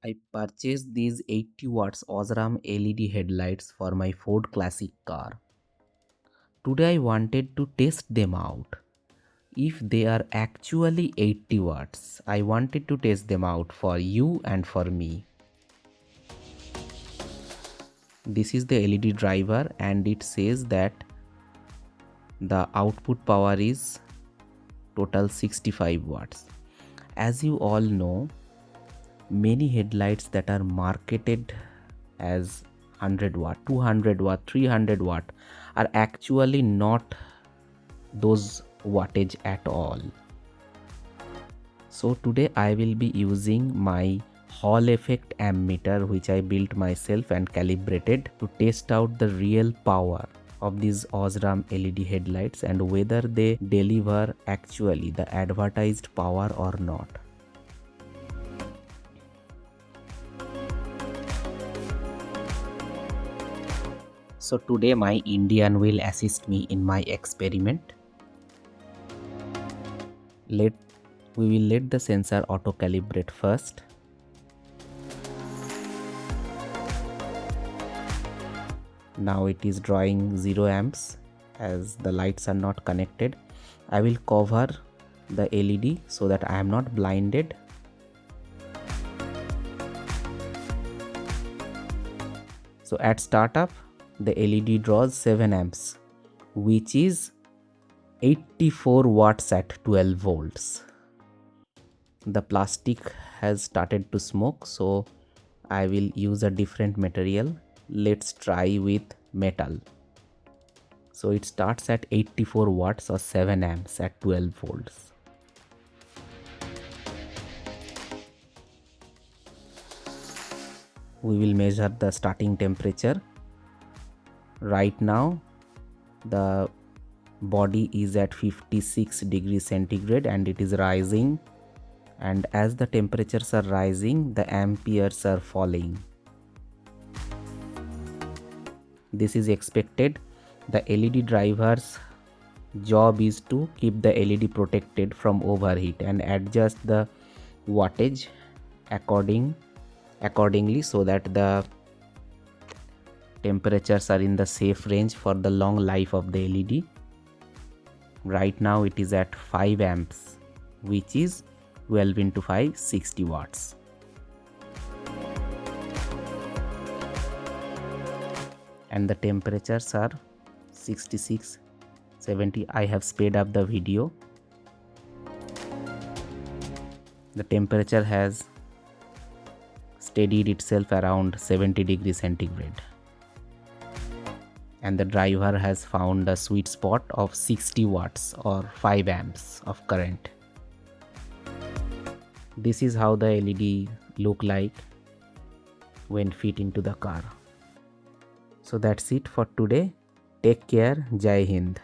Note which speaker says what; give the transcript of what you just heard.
Speaker 1: I purchased these 80 watts OSRAM LED headlights for my Ford Classic car. Today I wanted to test them out. If they are actually 80 watts, I wanted to test them out for you and for me. This is the LED driver and it says that the output power is total 65 watts. As you all know, many headlights that are marketed as 100 watt, 200 watt, 300 watt are actually not those wattage at all. So today I will be using my Hall effect ammeter which I built myself and calibrated to test out the real power of these OSRAM LED headlights and whether they deliver actually the advertised power or not. So today my Indian will assist me in my experiment. We will let the sensor auto calibrate first. Now it is drawing 0 amps as the lights are not connected. I will cover the LED so that I am not blinded. So at startup the LED draws 7 amps which is 84 watts at 12 volts. The plastic has started to smoke, so I will use a different material. Let's try with metal. So it starts at 84 watts or 7 amps at 12 volts. We will measure the starting temperature. Right now the body is at 56 degrees centigrade and it is rising, and as the temperatures are rising the amperes are falling. This is expected. The LED driver's job is to keep the LED protected from overheat and adjust the wattage accordingly so that the temperatures are in the safe range for the long life of the LED. Right now it is at 5 amps which is 12 into 5, 60 watts. And the temperatures are 66, 70. I have sped up the video. The temperature has steadied itself around 70 degrees centigrade. And the driver has found a sweet spot of 60 watts or 5 amps of current. This is how the LED look like when fit into the car. So that's it for today. Take care. Jai Hind.